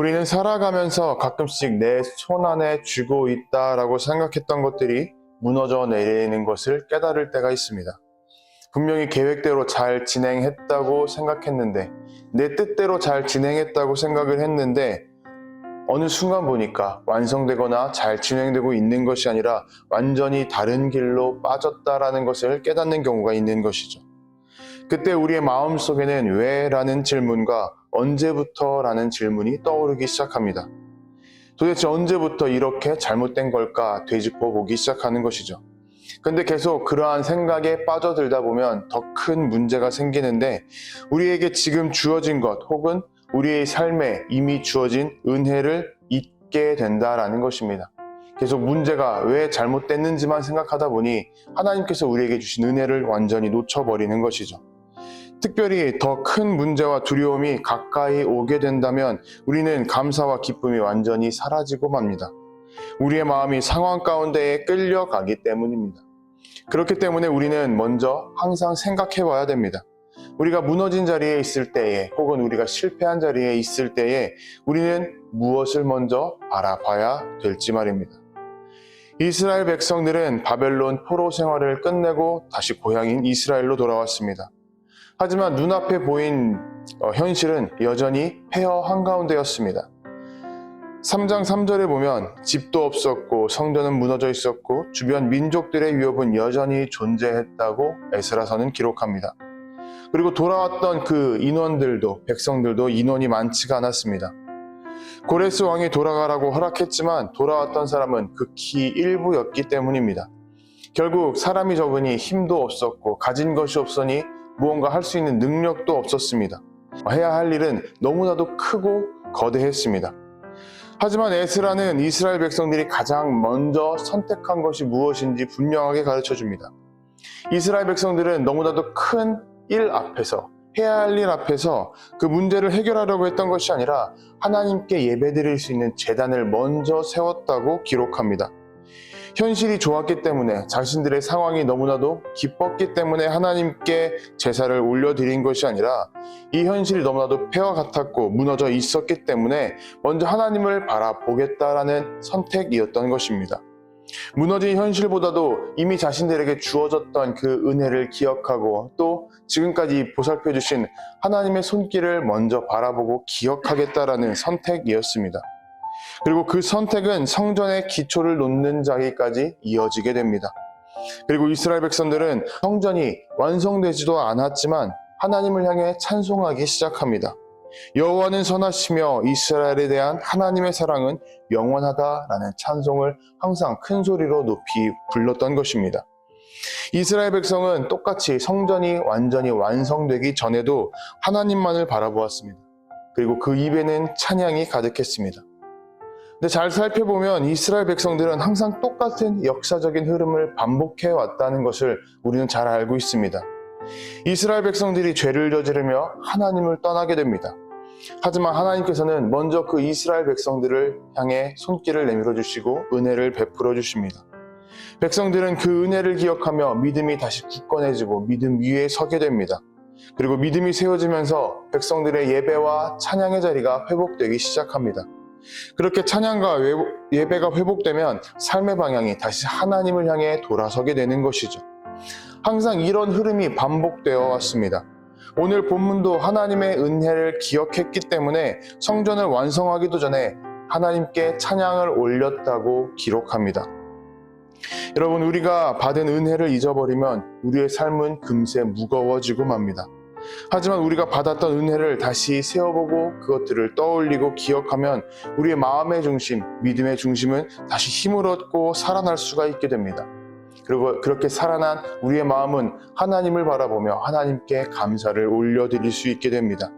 우리는 살아가면서 가끔씩 내 손 안에 쥐고 있다라고 생각했던 것들이 무너져 내리는 것을 깨달을 때가 있습니다. 분명히 계획대로 잘 진행했다고 생각했는데, 내 뜻대로 잘 진행했다고 생각을 했는데, 어느 순간 보니까 완성되거나 잘 진행되고 있는 것이 아니라 완전히 다른 길로 빠졌다라는 것을 깨닫는 경우가 있는 것이죠. 그때 우리의 마음속에는 왜? 라는 질문과 언제부터? 라는 질문이 떠오르기 시작합니다. 도대체 언제부터 이렇게 잘못된 걸까 되짚어 보기 시작하는 것이죠. 근데 계속 그러한 생각에 빠져들다 보면 더 큰 문제가 생기는데, 우리에게 지금 주어진 것 혹은 우리의 삶에 이미 주어진 은혜를 잊게 된다라는 것입니다. 계속 문제가 왜 잘못됐는지만 생각하다 보니 하나님께서 우리에게 주신 은혜를 완전히 놓쳐버리는 것이죠. 특별히 더 큰 문제와 두려움이 가까이 오게 된다면 우리는 감사와 기쁨이 완전히 사라지고 맙니다. 우리의 마음이 상황 가운데에 끌려가기 때문입니다. 그렇기 때문에 우리는 먼저 항상 생각해 봐야 됩니다. 우리가 무너진 자리에 있을 때에 혹은 우리가 실패한 자리에 있을 때에 우리는 무엇을 먼저 알아봐야 될지 말입니다. 이스라엘 백성들은 바벨론 포로 생활을 끝내고 다시 고향인 이스라엘로 돌아왔습니다. 하지만 눈앞에 보인 현실은 여전히 폐허 한가운데였습니다. 3장 3절에 보면 집도 없었고 성전은 무너져 있었고 주변 민족들의 위협은 여전히 존재했다고 에스라서는 기록합니다. 그리고 돌아왔던 그 인원들도, 백성들도 인원이 많지가 않았습니다. 고레스 왕이 돌아가라고 허락했지만 돌아왔던 사람은 극히 일부였기 때문입니다. 결국 사람이 적으니 힘도 없었고 가진 것이 없으니 무언가 할 수 있는 능력도 없었습니다. 해야 할 일은 너무나도 크고 거대했습니다. 하지만 에스라는 이스라엘 백성들이 가장 먼저 선택한 것이 무엇인지 분명하게 가르쳐줍니다. 이스라엘 백성들은 너무나도 큰 일 앞에서, 해야 할 일 앞에서 그 문제를 해결하려고 했던 것이 아니라 하나님께 예배드릴 수 있는 제단을 먼저 세웠다고 기록합니다. 현실이 좋았기 때문에, 자신들의 상황이 너무나도 기뻤기 때문에 하나님께 제사를 올려드린 것이 아니라 이 현실이 너무나도 폐허 같았고 무너져 있었기 때문에 먼저 하나님을 바라보겠다라는 선택이었던 것입니다. 무너진 현실보다도 이미 자신들에게 주어졌던 그 은혜를 기억하고 또 지금까지 보살펴 주신 하나님의 손길을 먼저 바라보고 기억하겠다라는 선택이었습니다. 그리고 그 선택은 성전의 기초를 놓는 자리까지 이어지게 됩니다. 그리고 이스라엘 백성들은 성전이 완성되지도 않았지만 하나님을 향해 찬송하기 시작합니다. 여호와는 선하시며 이스라엘에 대한 하나님의 사랑은 영원하다라는 찬송을 항상 큰 소리로 높이 불렀던 것입니다. 이스라엘 백성은 똑같이 성전이 완전히 완성되기 전에도 하나님만을 바라보았습니다. 그리고 그 입에는 찬양이 가득했습니다. 근데 잘 살펴보면 이스라엘 백성들은 항상 똑같은 역사적인 흐름을 반복해 왔다는 것을 우리는 잘 알고 있습니다. 이스라엘 백성들이 죄를 저지르며 하나님을 떠나게 됩니다. 하지만 하나님께서는 먼저 그 이스라엘 백성들을 향해 손길을 내밀어 주시고 은혜를 베풀어 주십니다. 백성들은 그 은혜를 기억하며 믿음이 다시 굳건해지고 믿음 위에 서게 됩니다. 그리고 믿음이 세워지면서 백성들의 예배와 찬양의 자리가 회복되기 시작합니다. 그렇게 찬양과 예배가 회복되면 삶의 방향이 다시 하나님을 향해 돌아서게 되는 것이죠. 항상 이런 흐름이 반복되어 왔습니다. 오늘 본문도 하나님의 은혜를 기억했기 때문에 성전을 완성하기도 전에 하나님께 찬양을 올렸다고 기록합니다. 여러분, 우리가 받은 은혜를 잊어버리면 우리의 삶은 금세 무거워지고 맙니다. 하지만 우리가 받았던 은혜를 다시 세워보고 그것들을 떠올리고 기억하면 우리의 마음의 중심, 믿음의 중심은 다시 힘을 얻고 살아날 수가 있게 됩니다. 그리고 그렇게 살아난 우리의 마음은 하나님을 바라보며 하나님께 감사를 올려드릴 수 있게 됩니다.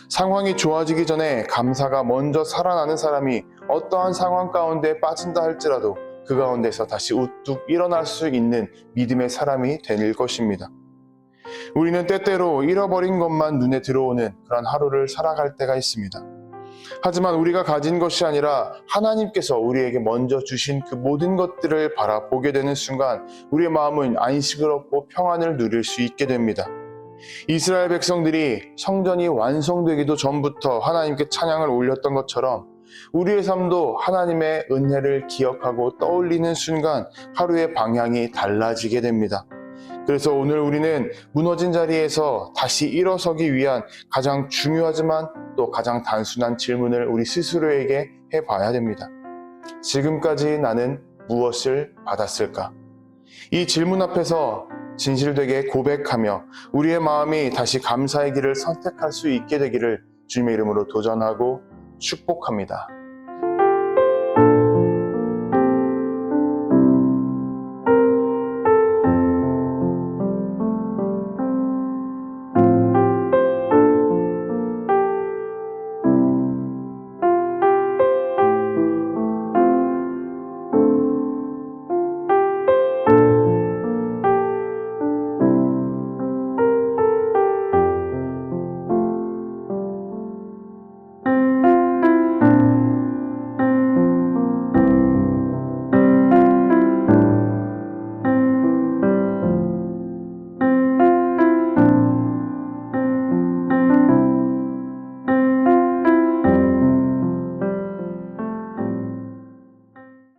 상황이 좋아지기 전에 감사가 먼저 살아나는 사람이 어떠한 상황 가운데 빠진다 할지라도 그 가운데서 다시 우뚝 일어날 수 있는 믿음의 사람이 될 것입니다. 우리는 때때로 잃어버린 것만 눈에 들어오는 그런 하루를 살아갈 때가 있습니다. 하지만 우리가 가진 것이 아니라 하나님께서 우리에게 먼저 주신 그 모든 것들을 바라보게 되는 순간 우리의 마음은 안식을 얻고 평안을 누릴 수 있게 됩니다. 이스라엘 백성들이 성전이 완성되기도 전부터 하나님께 찬양을 올렸던 것처럼 우리의 삶도 하나님의 은혜를 기억하고 떠올리는 순간 하루의 방향이 달라지게 됩니다. 그래서 오늘 우리는 무너진 자리에서 다시 일어서기 위한 가장 중요하지만 또 가장 단순한 질문을 우리 스스로에게 해봐야 됩니다. 지금까지 나는 무엇을 받았을까? 이 질문 앞에서 진실되게 고백하며 우리의 마음이 다시 감사의 길을 선택할 수 있게 되기를 주님의 이름으로 도전하고 축복합니다.